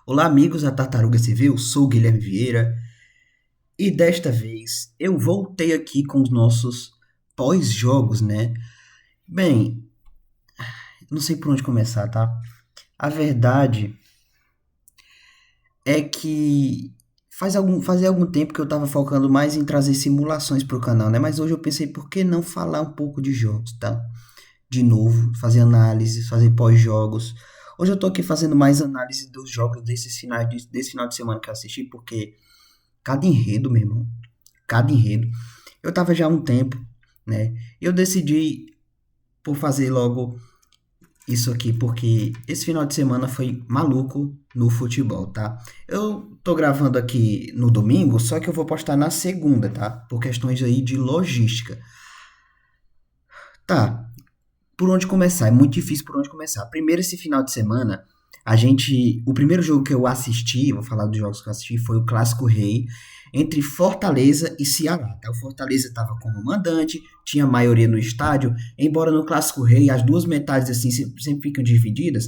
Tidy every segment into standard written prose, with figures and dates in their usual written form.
Olá, amigos da Tartaruga Civil, sou o Guilherme Vieira e desta vez eu voltei aqui com os nossos pós-jogos, né? Bem, não sei por onde começar, tá? A verdade é que fazia algum tempo que eu tava focando mais em trazer simulações pro canal, né? Mas hoje eu pensei, por que não falar um pouco de jogos, tá? De novo, fazer análise, fazer pós-jogos. Hoje eu tô aqui fazendo mais análise dos jogos desse final de semana que eu assisti, porque cada enredo, meu irmão, cada enredo. Eu tava já há um tempo, né? Eu decidi por fazer logo isso aqui, porque esse final de semana foi maluco no futebol, tá? Eu tô gravando aqui no domingo, só que eu vou postar na segunda, tá? Por questões aí de logística. Tá, por onde começar? É muito difícil por onde começar. Primeiro, esse final de semana, o primeiro jogo que eu assisti, vou falar dos jogos que eu assisti, foi o Clássico Rei entre Fortaleza e Ceará. Tá? O Fortaleza estava como mandante, tinha maioria no estádio, embora no Clássico Rei as duas metades assim sempre ficam divididas,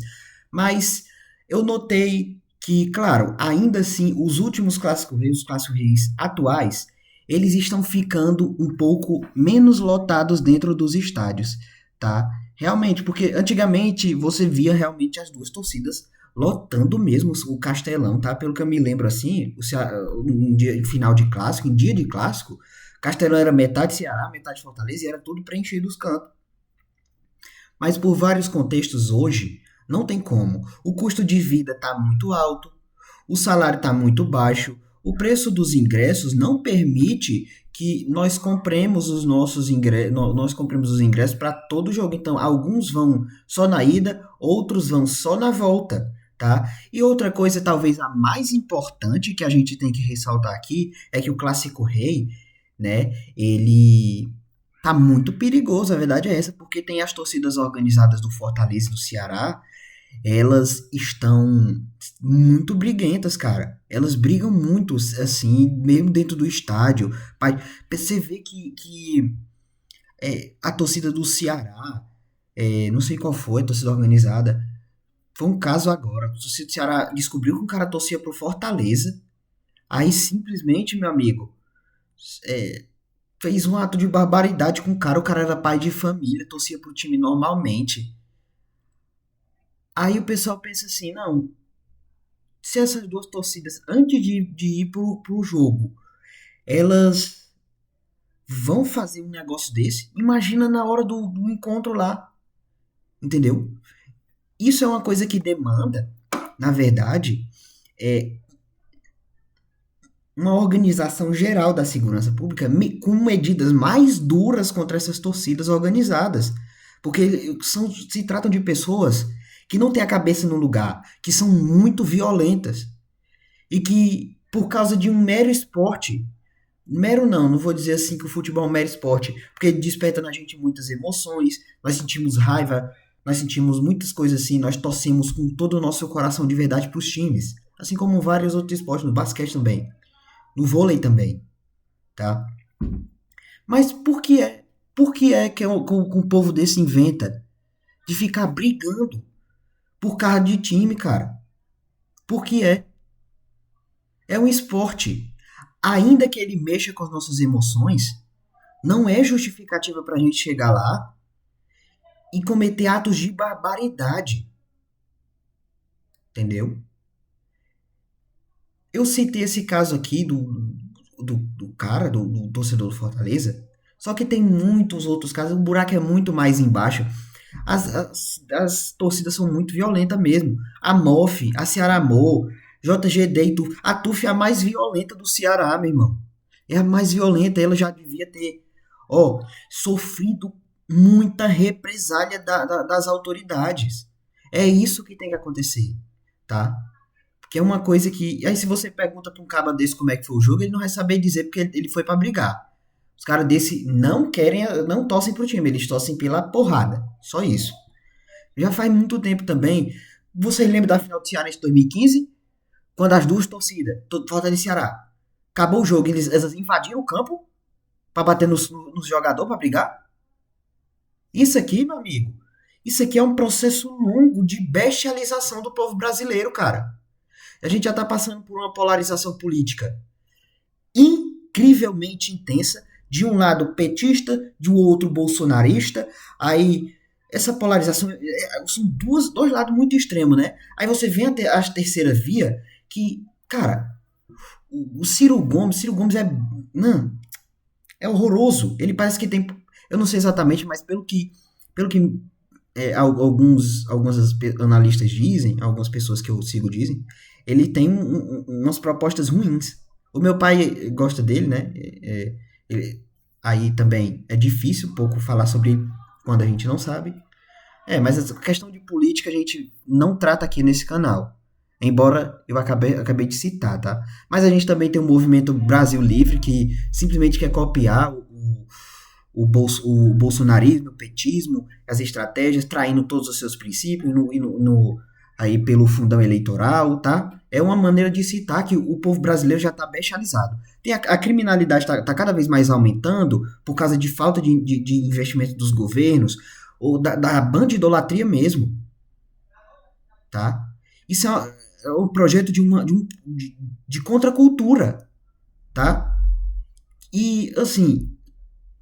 mas eu notei que, claro, ainda assim, os últimos Clássicos Reis, os Clássicos Reis atuais, eles estão ficando um pouco menos lotados dentro dos estádios, tá? Realmente, porque antigamente você via realmente as duas torcidas lotando mesmo o Castelão, tá? Pelo que eu me lembro assim, um dia em final de clássico, em dia de clássico, Castelão era metade Ceará, metade Fortaleza e era tudo preenchido os campos. Mas por vários contextos hoje, não tem como. O custo de vida está muito alto, o salário está muito baixo, o preço dos ingressos não permite que nós compremos os nossos ingressos, nós compremos os ingressos para todo jogo. Então, alguns vão só na ida, outros vão só na volta, tá? E outra coisa, talvez a mais importante que a gente tem que ressaltar aqui é que o Clássico Rei, né, ele tá muito perigoso, a verdade é essa, porque tem as torcidas organizadas do Fortaleza e do Ceará, elas estão muito briguentas, cara. Elas brigam muito, assim, mesmo dentro do estádio. Pai, você vê que a torcida do Ceará, não sei qual foi a torcida organizada, foi um caso agora. A torcida do Ceará descobriu que o cara torcia pro Fortaleza, aí simplesmente, meu amigo, é, fez um ato de barbaridade com o cara era pai de família, torcia pro time normalmente. Aí o pessoal pensa assim, não, se essas duas torcidas, antes de ir pro jogo, elas vão fazer um negócio desse, imagina na hora do encontro lá, entendeu? Isso é uma coisa que demanda, na verdade, é uma organização geral da segurança pública com medidas mais duras contra essas torcidas organizadas. Porque se tratam de pessoas que não têm a cabeça no lugar, que são muito violentas e que, por causa de um mero esporte, mero não, não vou dizer assim que o futebol é um mero esporte, porque ele desperta na gente muitas emoções, nós sentimos raiva, nós sentimos muitas coisas assim, nós torcemos com todo o nosso coração de verdade para os times, assim como vários outros esportes, no basquete também, no vôlei também, tá? Mas por que é que um povo desse inventa de ficar brigando por causa de time, cara? Por que é? É um esporte. Ainda que ele mexa com as nossas emoções, não é justificativa pra gente chegar lá e cometer atos de barbaridade, entendeu? Eu citei esse caso aqui do cara, do torcedor do Fortaleza, só que tem muitos outros casos, o buraco é muito mais embaixo. As torcidas são muito violentas mesmo. A MOF, a Ceará Amor, JGD e TUF. A TUF é a mais violenta do Ceará, meu irmão. É a mais violenta, ela já devia ter, ó, sofrido muita represália das autoridades. É isso que tem que acontecer, tá? Que é uma coisa que. Aí, se você pergunta pra um cara desse como é que foi o jogo, ele não vai saber dizer porque ele foi pra brigar. Os caras desse não querem, não torcem pro time, eles torcem pela porrada. Só isso. Já faz muito tempo também. Você lembra da final do Ceará de 2015? Quando as duas torcidas, Fortaleza e Ceará, acabou o jogo, elas invadiram o campo pra bater nos jogadores pra brigar? Isso aqui, meu amigo, isso aqui é um processo longo de bestialização do povo brasileiro, cara. A gente já está passando por uma polarização política incrivelmente intensa, de um lado petista, de um outro bolsonarista, aí essa polarização são dois lados muito extremos, né? Aí você vem a terceira via, que, cara, o Ciro Gomes não, é horroroso. Ele parece que tem, eu não sei exatamente, mas pelo que alguns analistas dizem, algumas pessoas que eu sigo dizem, ele tem umas propostas ruins. O meu pai gosta dele, né? Aí também é difícil um pouco falar sobre ele quando a gente não sabe. Mas essa questão de política a gente não trata aqui nesse canal. Embora eu acabei de citar, tá? Mas a gente também tem o movimento Brasil Livre, que simplesmente quer copiar o bolsonarismo, o petismo, as estratégias, traindo todos os seus princípios aí pelo fundão eleitoral, tá? É uma maneira de citar que o povo brasileiro já está bestializado. A criminalidade está cada vez mais aumentando por causa de falta de investimento dos governos, ou da bandidolatria mesmo, tá? Isso é um projeto de contracultura, tá? E, assim,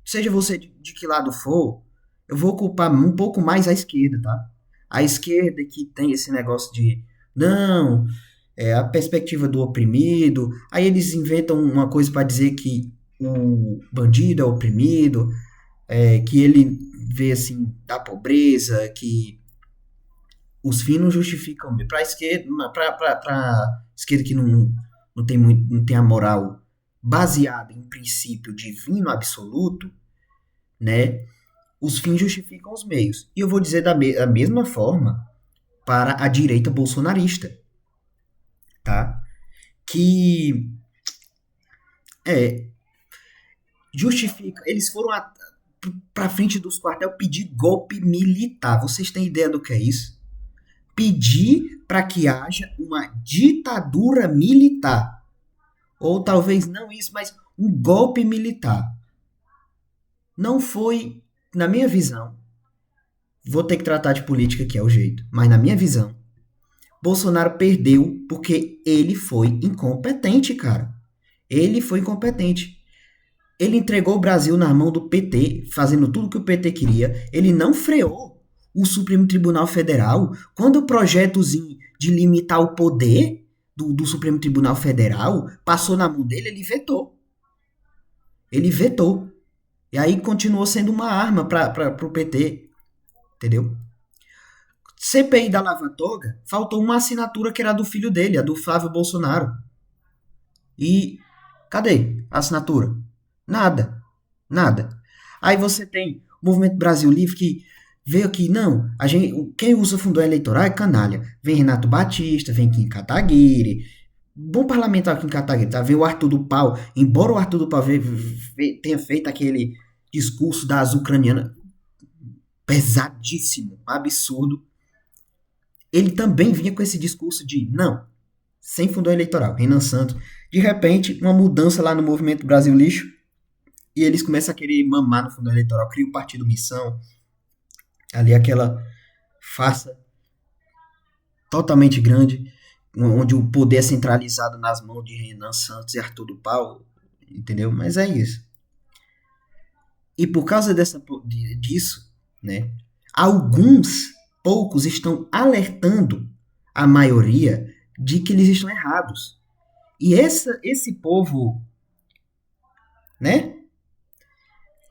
seja você de que lado for, eu vou culpar um pouco mais a esquerda, tá? A esquerda que tem esse negócio de, não, a perspectiva do oprimido, aí eles inventam uma coisa para dizer que o bandido é oprimido, que ele vê, assim, da pobreza, que os fins não justificam. Para esquerda que não tem a moral baseada em princípio divino absoluto, né? Os fins justificam os meios. E eu vou dizer da mesma forma para a direita bolsonarista, tá? Que justifica. Eles foram para frente dos quartéis pedir golpe militar. Vocês têm ideia do que é isso? Pedir para que haja uma ditadura militar. Ou talvez não isso, mas um golpe militar. Não foi, na minha visão, vou ter que tratar de política, que é o jeito, mas na minha visão, Bolsonaro perdeu porque ele foi incompetente, cara. Ele foi incompetente. Ele entregou o Brasil na mão do PT, fazendo tudo que o PT queria. Ele não freou o Supremo Tribunal Federal. Quando o projetozinho de limitar o poder do Supremo Tribunal Federal passou na mão dele, ele vetou. Ele vetou. E aí continuou sendo uma arma para o PT. Entendeu? CPI da Lava Toga, faltou uma assinatura que era do filho dele, a do Flávio Bolsonaro. E cadê a assinatura? Nada. Nada. Aí você tem o Movimento Brasil Livre que veio aqui, não, quem usa fundão eleitoral é canalha. Vem Renato Batista, vem Kim Kataguiri, bom parlamentar Kim Kataguiri, tá? Vem o Arthur do Pau, embora o Arthur do Pau tenha feito aquele discurso das ucranianas pesadíssimo, absurdo, ele também vinha com esse discurso de, não, sem fundão eleitoral, Renan Santos. De repente, uma mudança lá no Movimento Brasil Lixo, e eles começam a querer mamar no fundão eleitoral, cria o Partido Missão, ali aquela farsa totalmente grande, onde o poder é centralizado nas mãos de Renan Santos e Arthur do Pau, entendeu? Mas é isso. E por causa disso, né, poucos estão alertando a maioria de que eles estão errados. E esse povo, né,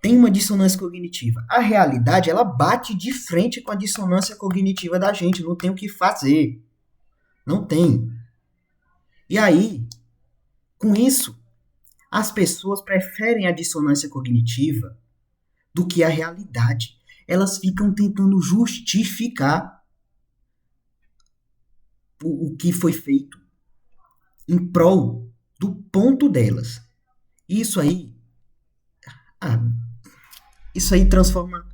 tem uma dissonância cognitiva. A realidade, ela bate de frente com a dissonância cognitiva da gente. Não tem o que fazer. Não tem. E aí, com isso, as pessoas preferem a dissonância cognitiva do que a realidade. Elas ficam tentando justificar o que foi feito em prol do ponto delas. Isso aí transforma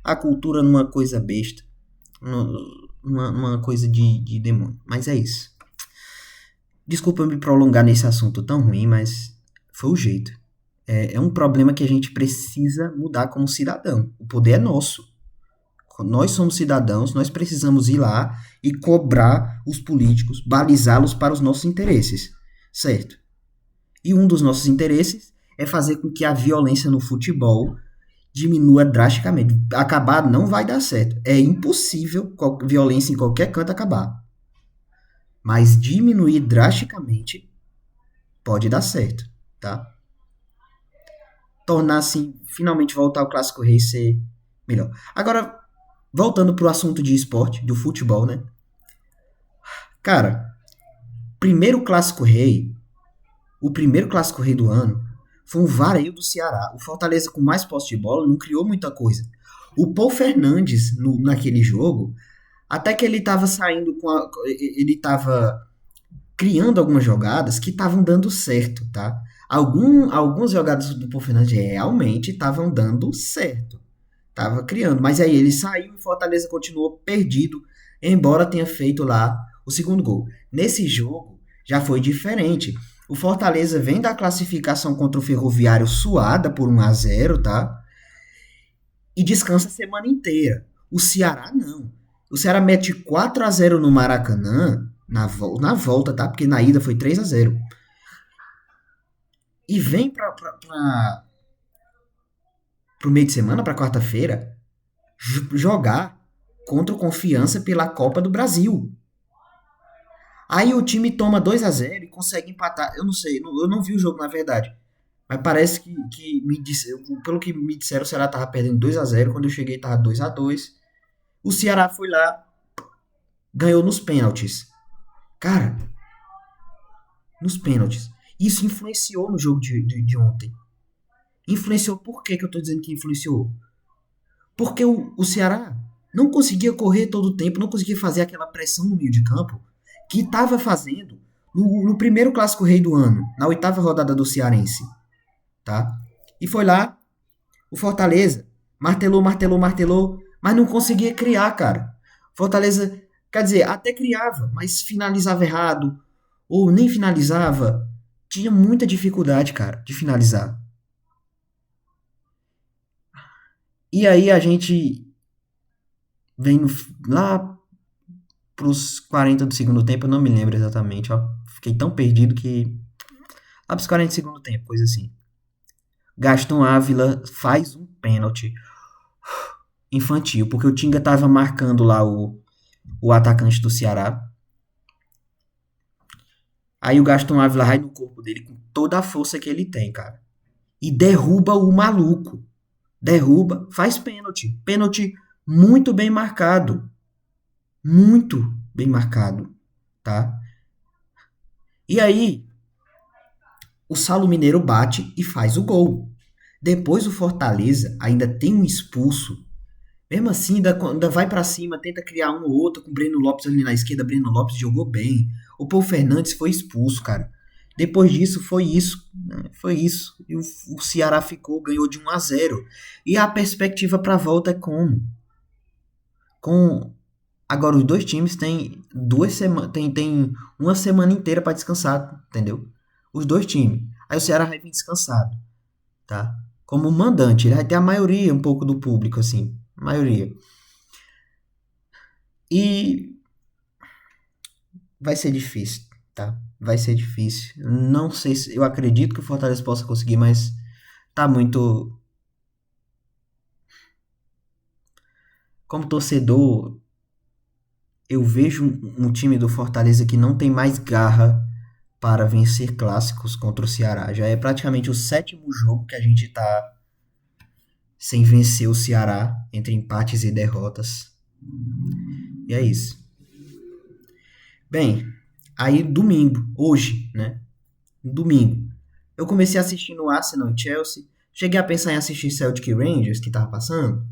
a cultura numa coisa besta, numa coisa de demônio. Mas é isso. Desculpa eu me prolongar nesse assunto tão ruim, mas foi o jeito. É um problema que a gente precisa mudar como cidadão. O poder é nosso. Nós somos cidadãos, nós precisamos ir lá e cobrar os políticos, balizá-los para os nossos interesses, certo? E um dos nossos interesses é fazer com que a violência no futebol diminua drasticamente. Acabar não vai dar certo. É impossível violência em qualquer canto acabar. Mas diminuir drasticamente pode dar certo, tá? Tornar assim, finalmente voltar ao Clássico Rei ser melhor. Agora, voltando pro assunto de esporte, do futebol, né? Cara, primeiro Clássico Rei, o primeiro Clássico Rei do ano, foi um vareio do Ceará. O Fortaleza com mais posse de bola não criou muita coisa. O Paul Fernandes, naquele jogo, até que ele estava saindo ele estava criando algumas jogadas que estavam dando certo, tá? Algumas jogadas do Paul Fernandes realmente estavam dando certo. Tava criando, mas aí ele saiu e o Fortaleza continuou perdido, embora tenha feito lá o segundo gol. Nesse jogo já foi diferente. O Fortaleza vem da classificação contra o Ferroviário suada por 1-0, tá? E descansa a semana inteira. O Ceará não. O Ceará mete 4-0 no Maracanã, na volta, tá? Porque na ida foi 3-0. E vem pro meio de semana, pra quarta-feira, jogar contra o Confiança pela Copa do Brasil. Aí o time toma 2-0 e consegue empatar. Eu não sei, eu não vi o jogo na verdade. Mas parece que pelo que me disseram, o Ceará tava perdendo 2-0. Quando eu cheguei, tava 2-2. O Ceará foi lá, ganhou nos pênaltis. Cara, nos pênaltis. Isso influenciou no jogo de ontem. Influenciou por que eu tô dizendo que influenciou? Porque o Ceará não conseguia correr todo o tempo, não conseguia fazer aquela pressão no meio de campo que estava fazendo no primeiro Clássico Rei do ano, na 8ª rodada do Cearense. Tá? E foi lá, o Fortaleza martelou, mas não conseguia criar, cara. Fortaleza, quer dizer, até criava, mas finalizava errado, ou nem finalizava. Tinha muita dificuldade, cara, de finalizar. E aí a gente vem lá pros 40 do segundo tempo, eu não me lembro exatamente, ó. Fiquei tão perdido que... Lá pros 40 do segundo tempo, coisa assim. Gaston Ávila faz um pênalti infantil, porque o Tinga tava marcando lá o atacante do Ceará. Aí o Gaston Ávila vai no corpo dele com toda a força que ele tem, cara. E derruba o maluco. Derruba, faz pênalti. Pênalti muito bem marcado. Muito bem marcado, tá? E aí, o Saulo Mineiro bate e faz o gol. Depois o Fortaleza ainda tem um expulso. Mesmo assim, ainda vai pra cima, tenta criar um ou outro com o Breno Lopes ali na esquerda. Breno Lopes jogou bem. O Paul Fernandes foi expulso, cara. Depois disso, foi isso. Né? Foi isso. E o Ceará ganhou de 1-0. E a perspectiva pra volta é como? Agora, os dois times têm tem uma semana inteira pra descansar, entendeu? Os dois times. Aí o Ceará vai vir descansado, tá? Como mandante, ele vai ter a maioria um pouco do público, assim. Maioria. E vai ser difícil, tá? Vai ser difícil. Não sei se... Eu acredito que o Fortaleza possa conseguir, mas tá muito... Como torcedor, eu vejo um time do Fortaleza que não tem mais garra para vencer clássicos contra o Ceará. Já é praticamente o 7º jogo que a gente tá sem vencer o Ceará, entre empates e derrotas. E é isso. Bem, aí domingo, hoje, né? Domingo, eu comecei assistindo Arsenal e Chelsea. Cheguei a pensar em assistir Celtic e Rangers, que tava passando.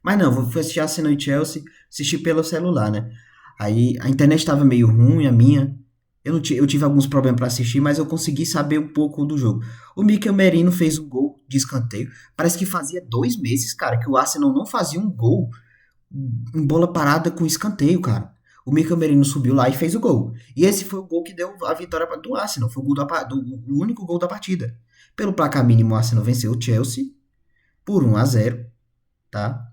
Mas não, vou assistir Arsenal e Chelsea, assistir pelo celular, né? Aí a internet estava meio ruim, a minha. Eu tive alguns problemas para assistir, mas eu consegui saber um pouco do jogo. O Mikel Merino fez um gol de escanteio. Parece que fazia 2 meses, cara, que o Arsenal não fazia um gol em bola parada com escanteio, cara. O Mikel Merino subiu lá e fez o gol. E esse foi o gol que deu a vitória do Arsenal. Foi o único gol da partida. Pelo placar mínimo, o Arsenal venceu o Chelsea por 1-0, tá?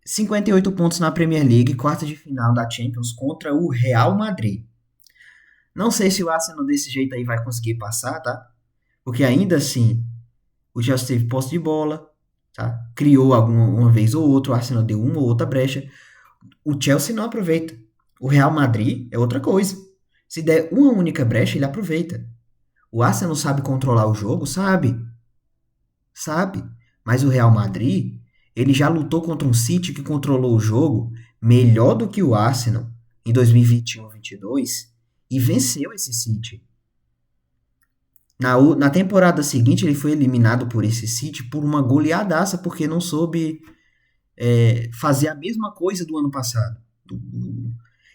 58 pontos na Premier League, quarta de final da Champions contra o Real Madrid. Não sei se o Arsenal desse jeito aí vai conseguir passar, tá? Porque ainda assim, o Chelsea teve posse de bola, tá? Criou alguma uma vez ou outra, o Arsenal deu uma ou outra brecha. O Chelsea não aproveita. O Real Madrid é outra coisa. Se der uma única brecha, ele aproveita. O Arsenal sabe controlar o jogo? Sabe. Sabe. Mas o Real Madrid, ele já lutou contra um City que controlou o jogo melhor do que o Arsenal em 2021-22 e venceu esse City. Na temporada seguinte, ele foi eliminado por esse City por uma goleadaça, porque não soube fazer a mesma coisa do ano passado.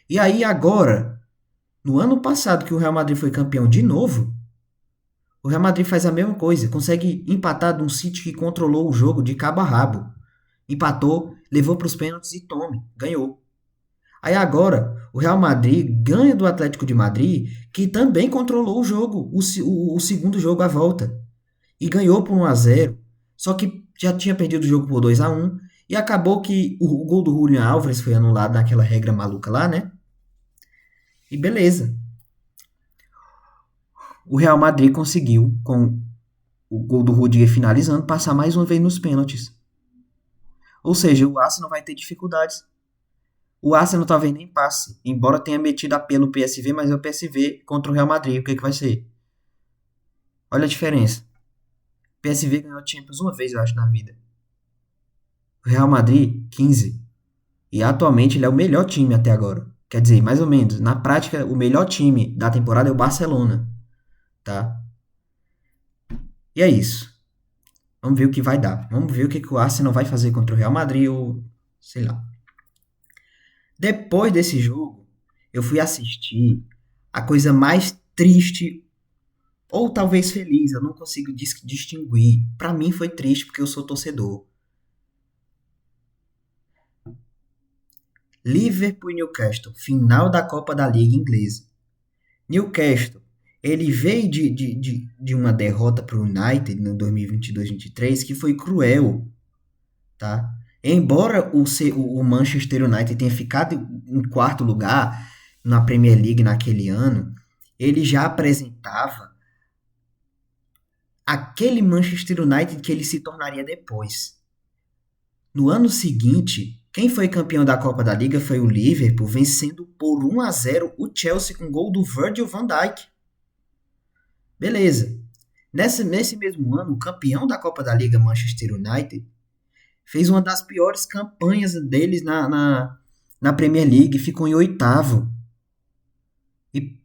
E aí, agora, no ano passado que o Real Madrid foi campeão de novo, o Real Madrid faz a mesma coisa, consegue empatar de um City que controlou o jogo de cabo a rabo. Empatou, levou para os pênaltis e tome, ganhou. Aí agora, o Real Madrid ganha do Atlético de Madrid, que também controlou o jogo, o segundo jogo à volta. E ganhou por 1-0. Só que já tinha perdido o jogo por 2-1. E acabou que o gol do Julián Álvares foi anulado naquela regra maluca lá, né? E beleza. O Real Madrid conseguiu, com o gol do Rudiger finalizando, passar mais uma vez nos pênaltis. Ou seja, o Arsenal vai ter dificuldades. O Arsenal talvez nem passe, embora tenha metido a P no PSV, mas é o PSV contra o Real Madrid. O que vai ser? Olha a diferença. O PSV ganhou a Champions uma vez, eu acho, na vida. O Real Madrid, 15. E atualmente ele é o melhor time até agora. Quer dizer, mais ou menos. Na prática, o melhor time da temporada é o Barcelona. Tá? E é isso. Vamos ver o que vai dar. Vamos ver o que o Arsenal vai fazer contra o Real Madrid ou sei lá. Depois desse jogo, eu fui assistir a coisa mais triste ou talvez feliz, eu não consigo distinguir. Pra mim foi triste porque eu sou torcedor. Liverpool e Newcastle, final da Copa da Liga Inglesa. Newcastle, ele veio de uma derrota para o United no 2022-23 que foi cruel, tá? Embora o Manchester United tenha ficado em quarto lugar na Premier League naquele ano, ele já apresentava aquele Manchester United que ele se tornaria depois. No ano seguinte, quem foi campeão da Copa da Liga foi o Liverpool, vencendo por 1-0 o Chelsea com gol do Virgil van Dijk. Beleza. Nesse mesmo ano, o campeão da Copa da Liga, Manchester United, fez uma das piores campanhas deles na Premier League, ficou em oitavo. E,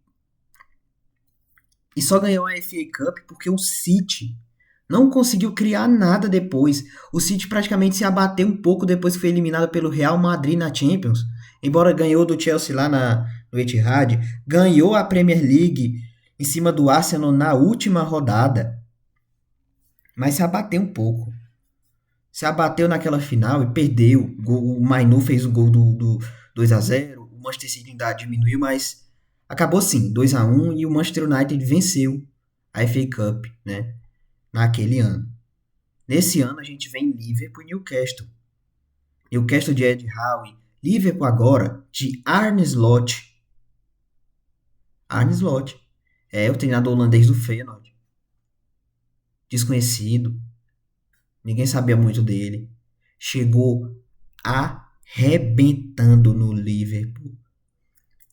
e só ganhou a FA Cup porque o City não conseguiu criar nada depois. O City praticamente se abateu um pouco depois que foi eliminado pelo Real Madrid na Champions. Embora ganhou do Chelsea lá no Etihad, ganhou a Premier League em cima do Arsenal na última rodada. Mas se abateu um pouco. Se abateu naquela final e perdeu. O Mainu fez o gol do 2-0. O Manchester City ainda diminuiu, mas acabou sim, 2-1 e o Manchester United venceu a FA Cup, né? Naquele ano. Nesse ano a gente vem Liverpool e Newcastle. Newcastle de Ed Howe. Liverpool agora de Arne Slot. Arne Slot. É o treinador holandês do Feyenoord. Desconhecido. Ninguém sabia muito dele. Chegou arrebentando no Liverpool.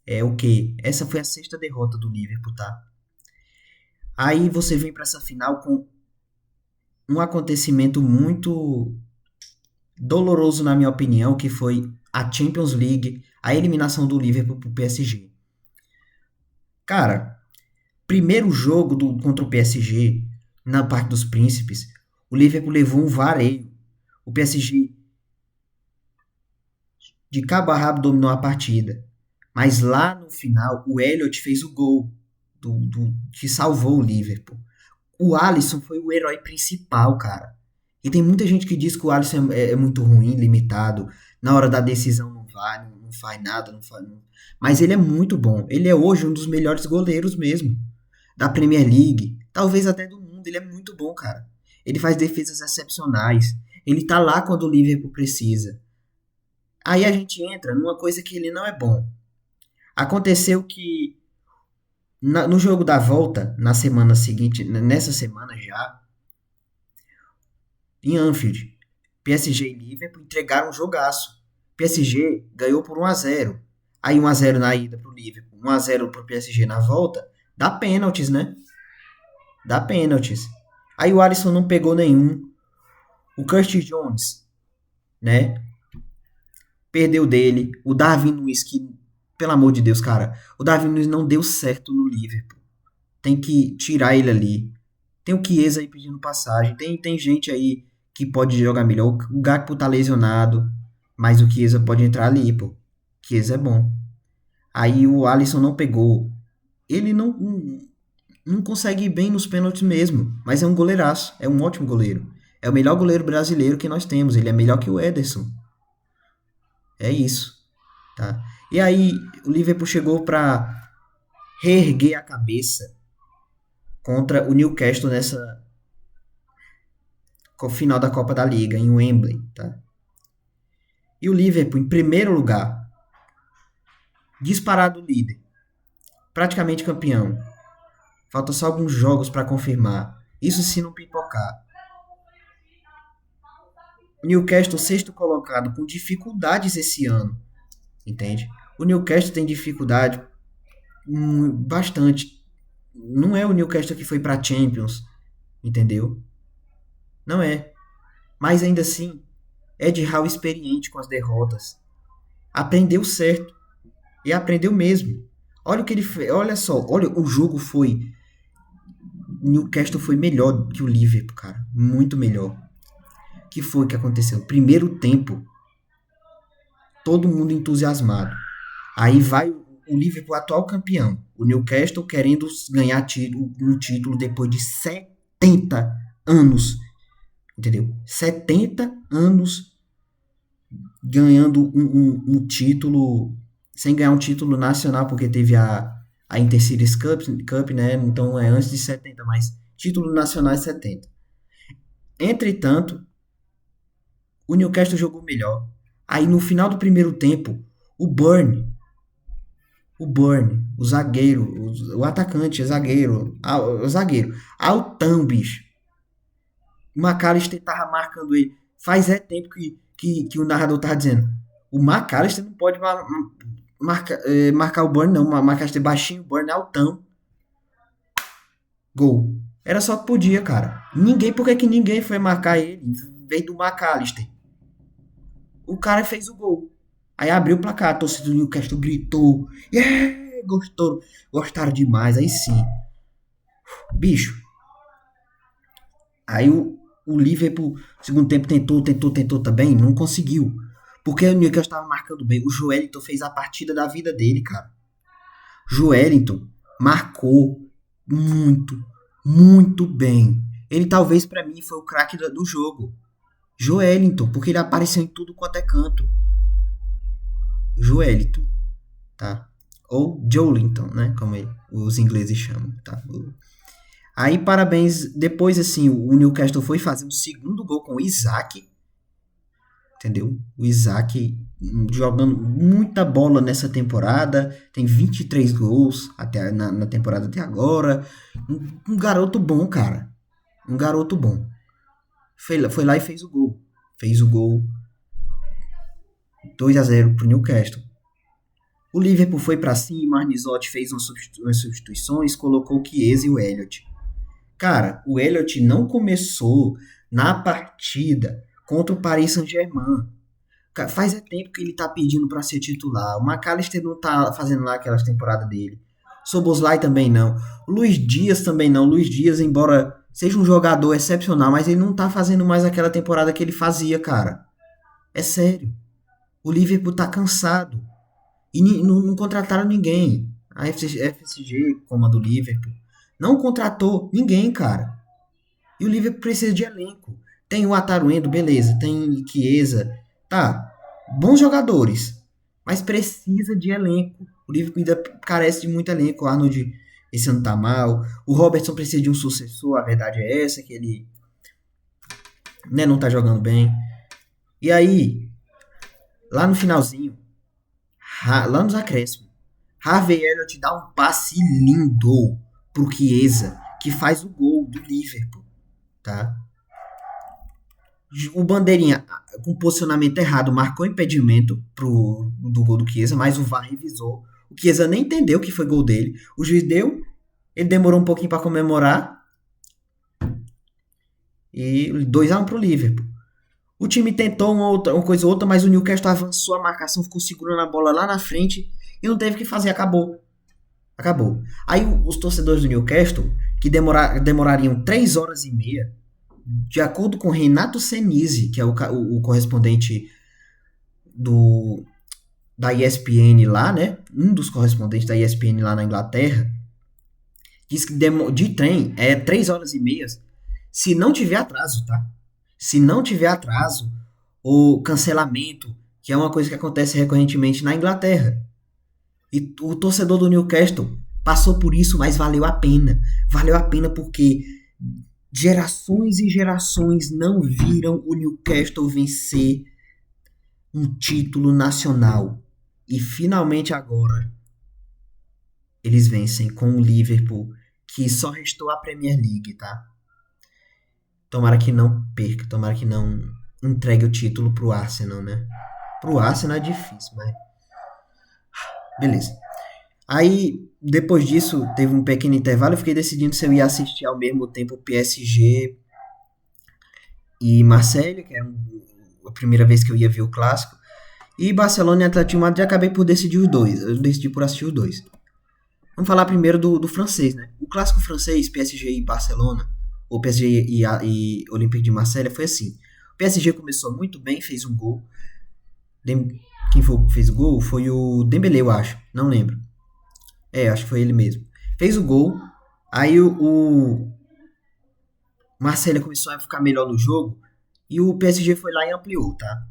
É o que? Essa foi a sexta derrota do Liverpool, tá? Aí você vem para essa final com um acontecimento muito doloroso, na minha opinião, que foi a Champions League, a eliminação do Liverpool pro PSG. Cara, primeiro jogo contra o PSG, na Parque dos Príncipes, o Liverpool levou um vareio. O PSG de cabo a rabo dominou a partida. Mas lá no final, o Elliott fez o gol que salvou o Liverpool. O Alisson foi o herói principal, cara. E tem muita gente que diz que o Alisson é muito ruim, limitado. Na hora da decisão não vai, não faz nada, não faz. Mas ele é muito bom. Ele é hoje um dos melhores goleiros mesmo. Da Premier League. Talvez até do mundo. Ele é muito bom, cara. Ele faz defesas excepcionais. Ele tá lá quando o Liverpool precisa. Aí a gente entra numa coisa que ele não é bom. Aconteceu que no jogo da volta, na semana seguinte, nessa semana já, em Anfield, PSG e Liverpool entregaram um jogaço. PSG ganhou por 1-0. Aí 1-0 na ida pro Liverpool, 1-0 pro PSG na volta, dá pênaltis, né? Dá pênaltis. Aí o Alisson não pegou nenhum. O Curtis Jones, né? Perdeu dele. O Darwin Nunes, que, pelo amor de Deus, cara, o Darwin Nunes não deu certo no Liverpool. Tem que tirar ele ali. Tem o Chiesa aí pedindo passagem. Tem gente aí que pode jogar melhor. O Gakpo tá lesionado, mas o Chiesa pode entrar ali, pô. Chiesa é bom. Aí o Alisson não pegou. Ele não consegue ir bem nos pênaltis mesmo, mas é um goleiraço. É um ótimo goleiro. É o melhor goleiro brasileiro que nós temos. Ele é melhor que o Ederson. É isso, tá? E aí o Liverpool chegou para reerguer a cabeça contra o Newcastle nessa final da Copa da Liga em Wembley, tá? E o Liverpool em primeiro lugar, disparado líder, praticamente campeão. Faltam só alguns jogos para confirmar. Isso se não pipocar. O Newcastle sexto colocado com dificuldades esse ano, entende? O Newcastle tem dificuldade bastante. Não é o Newcastle que foi para Champions, entendeu? Não é. Mas ainda assim, Ed Howe experiente com as derrotas. Aprendeu certo. E aprendeu mesmo. Olha o que ele fez. Olha só, olha, o jogo foi. Newcastle foi melhor que o Liverpool, cara. Muito melhor. O que foi que aconteceu? Primeiro tempo, todo mundo entusiasmado. Aí vai o Liverpool, atual campeão. O Newcastle querendo ganhar um título depois de 70 anos. Entendeu? 70 anos ganhando um título, sem ganhar um título nacional, porque teve a Intercities Cup, né? Então é antes de 70, mas título nacional é 70. Entretanto, o Newcastle jogou melhor. Aí no final do primeiro tempo, o zagueiro, o atacante, o zagueiro, altão, bicho. O McAllister tava marcando ele. Faz tempo que o narrador tava dizendo. O McAllister não pode marcar o Burn, não. O McAllister baixinho, o Burn altão. Gol. Era só que podia, cara. Por que ninguém foi marcar ele em vez do McAllister? O cara fez o gol. Aí abriu o placar, a torcida do Newcastle gritou. Yeah! Gostaram demais, aí sim. Bicho. Aí o Liverpool, no segundo tempo, tentou também, não conseguiu. Porque o Newcastle estava marcando bem. O Joelinton fez a partida da vida dele, cara. Joelinton marcou muito, muito bem. Ele talvez para mim foi o craque do jogo. Joelinton, porque ele apareceu em tudo quanto é canto. Joelinton, tá? Ou Joelinton, né? Como os ingleses chamam, tá? Aí, parabéns. Depois, assim, o Newcastle foi fazer um segundo gol com o Isaac. Entendeu? O Isaac jogando muita bola nessa temporada. Tem 23 gols na temporada até agora. Um garoto bom, cara. Um garoto bom. Foi lá e fez o gol. Fez o gol 2-0 pro Newcastle. O Liverpool foi para cima. Arnizotti fez umas substituições. Colocou o Chiesa e o Elliott. Cara, o Elliott não começou na partida contra o Paris Saint-Germain. Faz tempo que ele tá pedindo para ser titular. O McAllister não tá fazendo lá aquelas temporadas dele. Soboslai também não. O Luiz Dias também não. O Luiz Dias, embora seja um jogador excepcional, mas ele não tá fazendo mais aquela temporada que ele fazia, cara. É sério. O Liverpool tá cansado. E não contrataram ninguém. A FSG, como a do Liverpool, não contratou ninguém, cara. E o Liverpool precisa de elenco. Tem o Ataruendo, beleza. Tem Chiesa. Tá. Bons jogadores. Mas precisa de elenco. O Liverpool ainda carece de muito elenco. O Arnold esse ano tá mal. O Robertson precisa de um sucessor. A verdade é essa. Que ele, né, não tá jogando bem. E aí, Lá no finalzinho, lá nos acréscimos, Harvey Elliott dá um passe lindo pro Chiesa, que faz o gol do Liverpool, tá? O Bandeirinha, com posicionamento errado, marcou impedimento do gol do Chiesa, mas o VAR revisou. O Chiesa nem entendeu que foi gol dele. O juiz deu, ele demorou um pouquinho para comemorar. E 2-1 pro Liverpool. O time tentou uma coisa ou outra, mas o Newcastle avançou a marcação, ficou segurando a bola lá na frente e não teve o que fazer, acabou. Acabou. Aí os torcedores do Newcastle, que demorariam 3 horas e meia, de acordo com Renato Senise, que é o correspondente da ESPN lá, né? Um dos correspondentes da ESPN lá na Inglaterra, diz que de trem é 3 horas e meia, se não tiver atraso, tá? Se não tiver atraso ou cancelamento, que é uma coisa que acontece recorrentemente na Inglaterra. E o torcedor do Newcastle passou por isso, mas valeu a pena. Valeu a pena porque gerações e gerações não viram o Newcastle vencer um título nacional. E finalmente agora eles vencem com o Liverpool, que só restou a Premier League, tá? Tomara que não perca, tomara que não entregue o título pro Arsenal, né? Pro Arsenal é difícil, mas beleza. Aí, depois disso, teve um pequeno intervalo. Eu fiquei decidindo se eu ia assistir ao mesmo tempo PSG e Marseille, que era a primeira vez que eu ia ver o clássico. E Barcelona e Atlético de Madrid, acabei por decidir os dois. Eu decidi por assistir os dois. Vamos falar primeiro do francês, né? O clássico francês, PSG e Barcelona, ou PSG e Olympique de Marseille, foi assim. O PSG começou muito bem, fez um gol. Quem fez o gol foi o Dembélé, eu acho. Não lembro. Acho que foi ele mesmo. Fez o gol. Aí o Marcelo começou a ficar melhor no jogo. E o PSG foi lá e ampliou, tá?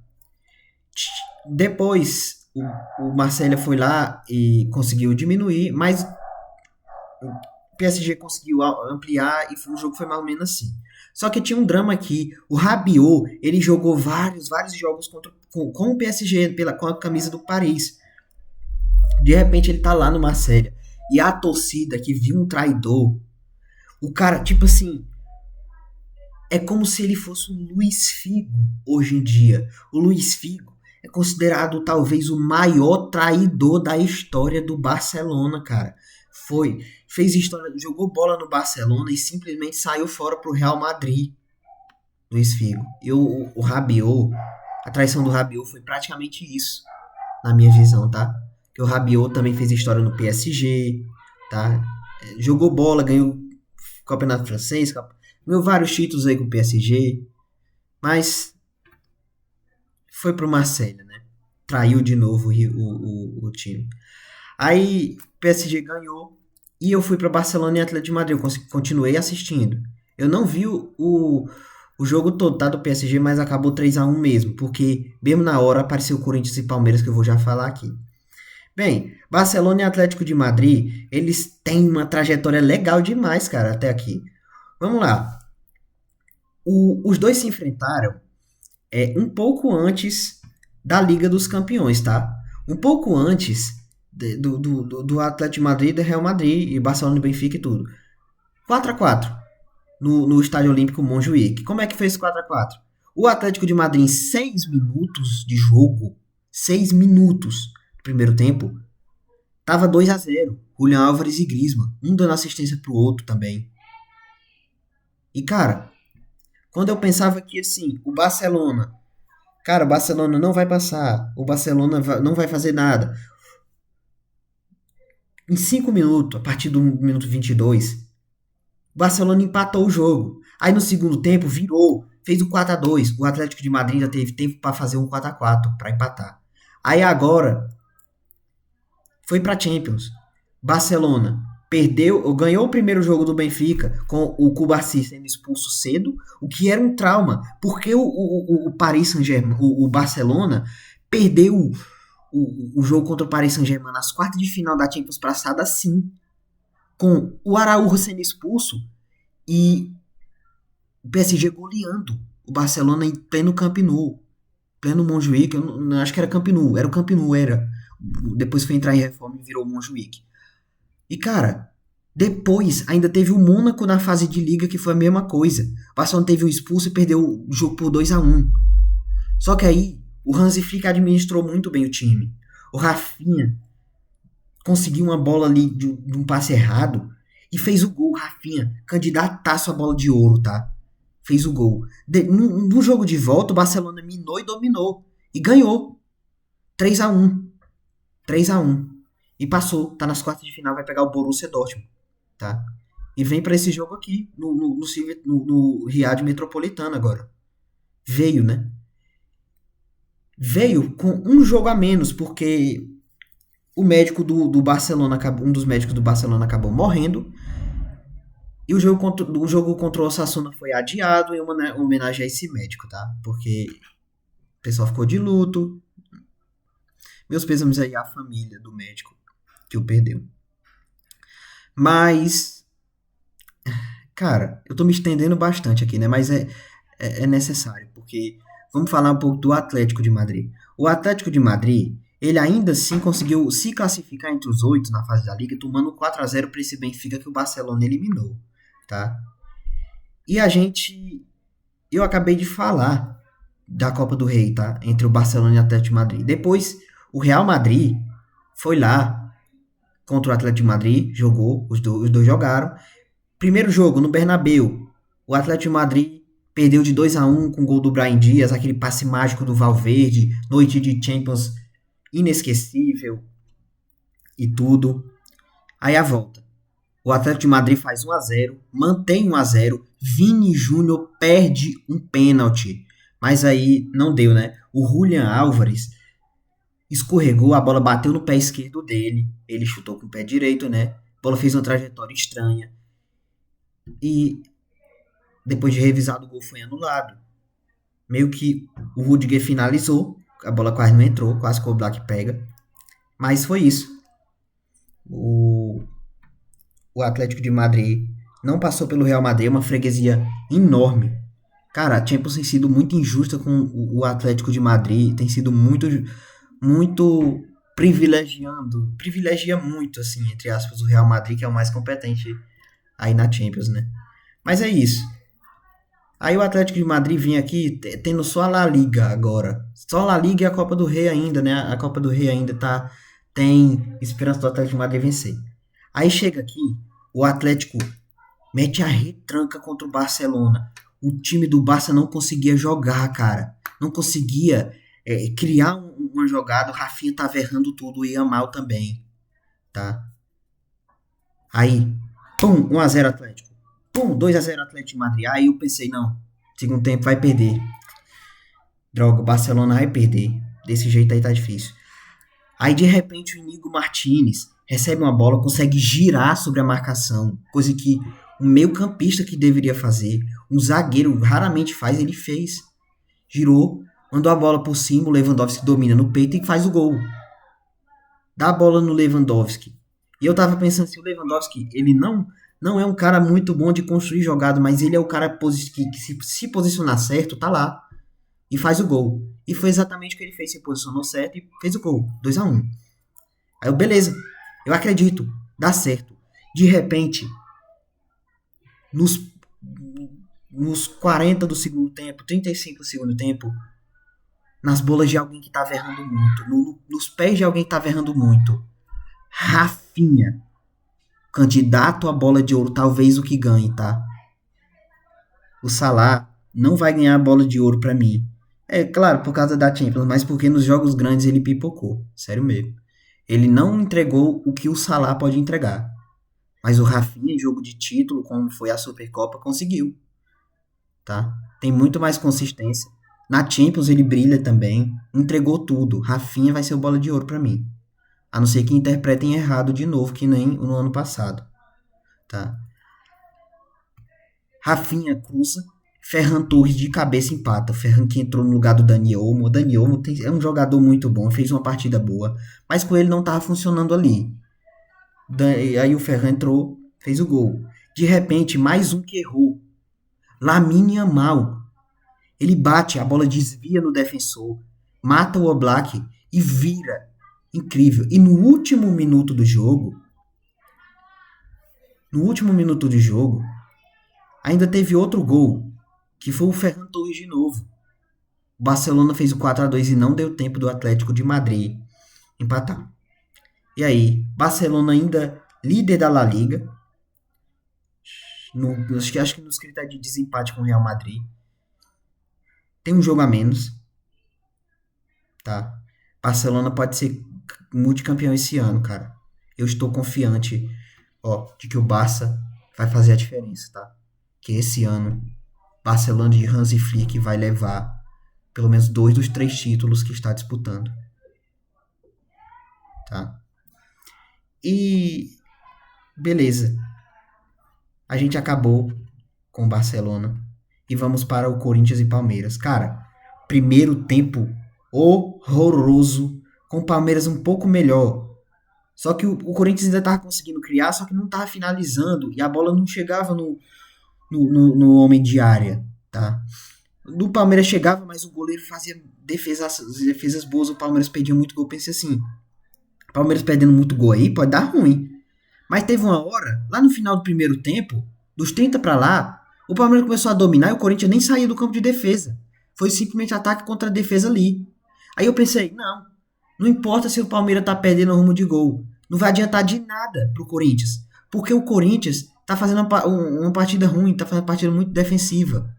Depois, o Marcelo foi lá e conseguiu diminuir. Mas o PSG conseguiu ampliar e o jogo foi mais ou menos assim. Só que tinha um drama aqui. O Rabiot, ele jogou vários jogos com o PSG com a camisa do Paris. De repente ele tá lá no Marseille. E a torcida que viu um traidor. O cara, tipo assim. É como se ele fosse um Luiz Figo hoje em dia. O Luiz Figo é considerado talvez o maior traidor da história do Barcelona, cara. Fez história, jogou bola no Barcelona e simplesmente saiu fora pro Real Madrid. Luiz Figo. E o Rabiot, a traição do Rabiot foi praticamente isso, na minha visão, tá? Que o Rabiot também fez história no PSG, tá? Jogou bola, ganhou campeonato francês, ganhou vários títulos aí com o PSG, mas foi pro Marseille, né? Traiu de novo o time. Aí o PSG ganhou e eu fui para Barcelona e Atlético de Madrid. Eu continuei assistindo. Eu não vi o jogo todo, tá, do PSG, mas acabou 3-1 mesmo, porque mesmo na hora apareceu o Corinthians e Palmeiras, que eu vou já falar aqui. Bem, Barcelona e Atlético de Madrid, eles têm uma trajetória legal demais, cara, até aqui. Vamos lá. Os dois se enfrentaram um pouco antes da Liga dos Campeões, tá? Um pouco antes do Atlético de Madrid, do Real Madrid, e Barcelona e Benfica e tudo. 4-4 no Estádio Olímpico Montjuic. Como é que fez 4-4? O Atlético de Madrid, em 6 minutos de jogo, 6 minutos do primeiro tempo, tava 2-0. Julián Álvares e Griezmann, um dando assistência pro outro também. E, cara, quando eu pensava que, assim, o Barcelona não vai passar, o Barcelona não vai fazer nada. Em 5 minutos, a partir do minuto 22, o Barcelona empatou o jogo. Aí no segundo tempo virou, fez o 4-2. O Atlético de Madrid já teve tempo para fazer um 4-4 para empatar. Aí agora foi para Champions. Barcelona ganhou o primeiro jogo do Benfica com o Cubarsí sendo expulso cedo, o que era um trauma, porque o Paris Saint-Germain, o Barcelona perdeu o jogo contra o Paris Saint-Germain nas quartas de final da Champions passada assim, com o Araújo sendo expulso e o PSG goleando o Barcelona em pleno Camp Nou. pleno Montjuic, eu não acho que era Camp Nou, era o Camp Nou, era. Depois foi entrar em reforma e virou Montjuic. E cara, depois ainda teve o Mônaco na fase de liga que foi a mesma coisa. O Barcelona teve um expulso e perdeu o jogo por 2-1. Só que aí o Hansi Flick administrou muito bem o time. O Rafinha conseguiu uma bola ali de um passe errado e fez o gol. Rafinha, candidataço à bola de ouro, tá? Fez o gol. No jogo de volta, o Barcelona minou e dominou. E ganhou. 3-1. 3-1. E passou. Tá nas quartas de final, vai pegar o Borussia Dortmund. Tá? E vem pra esse jogo aqui, no Riad Metropolitano agora. Veio, né? Veio com um jogo a menos, porque o médico do Barcelona, um dos médicos do Barcelona acabou morrendo. E o jogo contra o Osasuna foi adiado em homenagem a esse médico, tá? Porque o pessoal ficou de luto. Meus pêsames aí à família do médico que o perdeu. Mas, cara, eu tô me estendendo bastante aqui, né? Mas é necessário, porque vamos falar um pouco do Atlético de Madrid. O Atlético de Madrid, ele ainda assim conseguiu se classificar entre os 8 na fase da Liga, tomando 4-0 para esse Benfica que o Barcelona eliminou, tá? E eu acabei de falar da Copa do Rei, tá? Entre o Barcelona e o Atlético de Madrid. Depois, o Real Madrid foi lá contra o Atlético de Madrid, jogou, os dois jogaram. Primeiro jogo, no Bernabéu, o Atlético de Madrid perdeu de 2-1 com o gol do Brahim Dias, aquele passe mágico do Valverde, noite de Champions inesquecível e tudo. Aí a volta. O Atlético de Madrid faz 1-0, mantém 1-0, Vini Júnior perde um pênalti, mas aí não deu, né? O Julián Álvares escorregou, a bola bateu no pé esquerdo dele, ele chutou com o pé direito, né? A bola fez uma trajetória estranha e depois de revisado o gol foi anulado. Meio que o Rudiger finalizou, a bola quase não entrou, quase que o Black pega, mas foi isso. O Atlético de Madrid não passou pelo Real Madrid, é uma freguesia enorme. Cara, a Champions tem sido muito injusta com o Atlético de Madrid, tem sido muito privilegia muito, assim, entre aspas, o Real Madrid, que é o mais competente aí na Champions, né? Mas é isso. Aí o Atlético de Madrid vinha aqui tendo só a La Liga agora. Só a La Liga e a Copa do Rei ainda, né? A Copa do Rei ainda tem esperança do Atlético de Madrid vencer. Aí chega aqui, o Atlético mete a retranca contra o Barcelona. O time do Barça não conseguia jogar, cara. Não conseguia criar uma jogada. O Rafinha tava errando tudo, o Yamal também, tá? Aí, pum, 1-0 Atlético. Pum, 2-0 Atlético de Madrid. Aí eu pensei, não, segundo tempo vai perder. Droga, o Barcelona vai perder. Desse jeito aí tá difícil. Aí de repente o Inigo Martínez recebe uma bola, consegue girar sobre a marcação, coisa que um meio-campista que deveria fazer, um zagueiro raramente faz, ele fez. Girou, mandou a bola por cima, o Lewandowski domina no peito e faz o gol. Dá a bola no Lewandowski. E eu tava pensando assim, o Lewandowski, ele não é um cara muito bom de construir jogada, mas ele é o cara que se posicionar certo, tá lá. E faz o gol. E foi exatamente o que ele fez, se posicionou certo e fez o gol. 2-1. Aí eu, beleza, eu acredito, dá certo. De repente, nos, nos 40 do segundo tempo, 35 do segundo tempo, nas bolas de alguém que tava errando muito, nos pés de alguém que tava errando muito, Rafinha, candidato à bola de ouro, talvez o que ganhe, tá? O Salah não vai ganhar a bola de ouro pra mim. É claro, por causa da Champions, mas porque nos jogos grandes ele pipocou, sério mesmo. Ele não entregou o que o Salah pode entregar. Mas o Rafinha, em jogo de título, como foi a Supercopa, conseguiu, tá? Tem muito mais consistência. Na Champions ele brilha também, entregou tudo. Rafinha vai ser o bola de ouro pra mim. A não ser que interpretem errado de novo, que nem no ano passado, tá? Rafinha cruza, Ferran Torres de cabeça empata. Ferran que entrou no lugar do Dani Olmo. O Dani Olmo é um jogador muito bom, fez uma partida boa, mas com ele não estava funcionando ali. Aí o Ferran entrou, fez o gol. De repente, mais um que errou. Lamine Yamal. Ele bate, a bola desvia no defensor. mata o Oblak e vira. Incrível. E no último minuto do jogo, ainda teve outro gol, que foi o Ferran Torres de novo. O Barcelona fez o 4-2 e não deu tempo do Atlético de Madrid empatar. E aí, Barcelona ainda líder da La Liga, acho que nos critérios de desempate com o Real Madrid. Tem um jogo a menos, tá? Barcelona pode ser multicampeão esse ano, cara. Eu estou confiante, ó, de que o Barça vai fazer a diferença, tá? Que esse ano, Barcelona de Hansi Flick vai levar pelo menos 2 dos 3 títulos que está disputando, tá? E beleza. A gente acabou com o Barcelona e vamos para o Corinthians e Palmeiras. Cara, primeiro tempo horroroso, com o Palmeiras um pouco melhor. Só que o Corinthians ainda estava conseguindo criar, só que não estava finalizando e a bola não chegava no homem de área, tá? Do Palmeiras chegava, mas o goleiro fazia defesas boas, o Palmeiras perdia muito gol. Eu pensei assim, o Palmeiras perdendo muito gol aí pode dar ruim. Mas teve uma hora, lá no final do primeiro tempo, dos 30 pra lá, o Palmeiras começou a dominar e o Corinthians nem saía do campo de defesa. Foi simplesmente ataque contra a defesa ali. Aí eu pensei, não importa se o Palmeiras tá perdendo o rumo de gol. Não vai adiantar de nada pro Corinthians. Porque o Corinthians tá fazendo uma partida ruim, tá fazendo uma partida muito defensiva.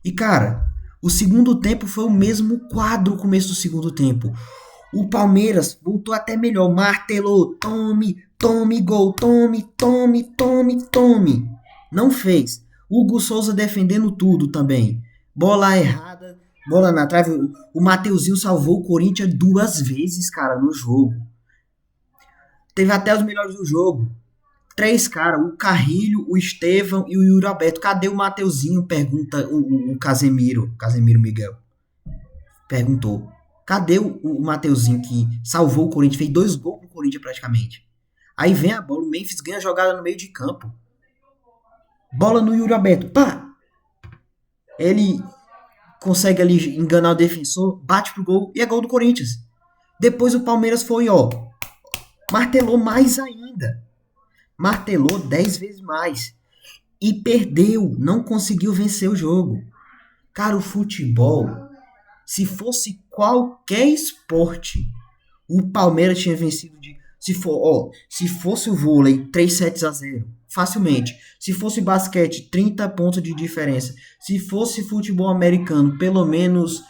E cara, o segundo tempo foi o mesmo quadro, o começo do segundo tempo. O Palmeiras voltou até melhor, martelou, tome gol, tome. Não fez. Hugo Souza defendendo tudo também. Bola errada, bola na trave. O Mateuzinho salvou o Corinthians 2 vezes, cara, no jogo. Teve até os melhores do jogo. 3 caras, o Carrilho, o Estevão e o Yuri Alberto. Cadê o Mateuzinho? Pergunta o Casemiro Miguel. Perguntou. Cadê o Mateuzinho que salvou o Corinthians? Fez 2 gols pro Corinthians praticamente. Aí vem a bola, o Memphis ganha a jogada no meio de campo. Bola no Yuri Alberto. Pá! Ele consegue ali enganar o defensor, bate pro gol e é gol do Corinthians. Depois o Palmeiras foi, ó, martelou mais ainda. Martelou 10 vezes mais. E perdeu, não conseguiu vencer o jogo. Cara, o futebol, se fosse qualquer esporte, o Palmeiras tinha vencido de... Se fosse o vôlei, 3-0, facilmente. Se fosse basquete, 30 pontos de diferença. Se fosse futebol americano, pelo menos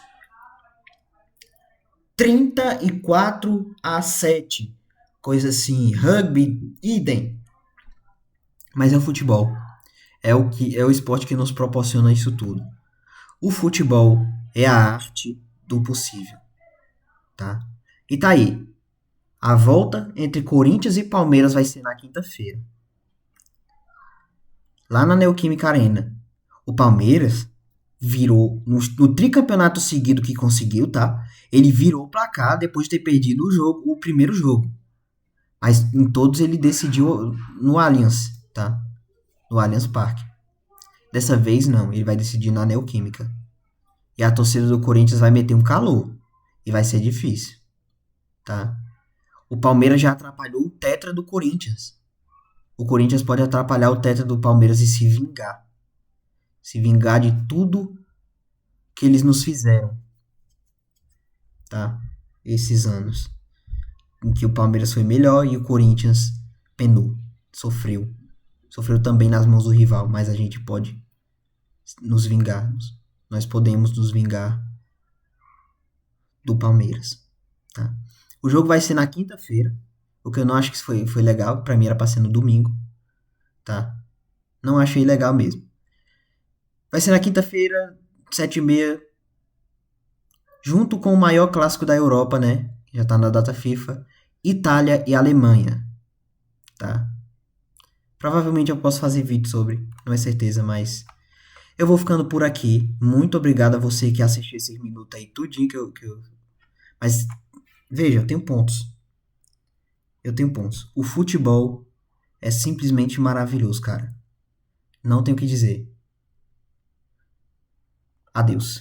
34-7. Coisa assim, rugby, idem. Mas é o futebol. É o esporte que nos proporciona isso tudo. O futebol é a arte do possível, tá? E tá aí. A volta entre Corinthians e Palmeiras vai ser na quinta-feira. Lá na Neoquímica Arena. O Palmeiras virou no tricampeonato seguido que conseguiu, tá? Ele virou pra cá depois de ter perdido o primeiro jogo. Mas em todos ele decidiu no Allianz, tá? No Allianz Parque. Dessa vez não, ele vai decidir na Neoquímica. E a torcida do Corinthians vai meter um calor. E vai ser difícil, tá? O Palmeiras já atrapalhou o tetra do Corinthians. O Corinthians pode atrapalhar o tetra do Palmeiras e se vingar. Se vingar de tudo que eles nos fizeram, tá? Esses anos. Em que o Palmeiras foi melhor e o Corinthians penou. Sofreu. Sofreu também nas mãos do rival, mas a gente pode nos vingar. Nós podemos nos vingar do Palmeiras, tá? O jogo vai ser na quinta-feira, o que eu não acho que foi legal. Pra mim era pra ser no domingo, tá? Não achei legal mesmo. Vai ser na quinta-feira, 7h30, junto com o maior clássico da Europa, né? Já tá na data FIFA, Itália e Alemanha, tá? Provavelmente eu posso fazer vídeo sobre, não é certeza, mas eu vou ficando por aqui. Muito obrigado a você que assistiu esses minutos aí, tudinho que eu... Mas, veja, eu tenho pontos. O futebol é simplesmente maravilhoso, cara. Não tenho o que dizer. Adeus.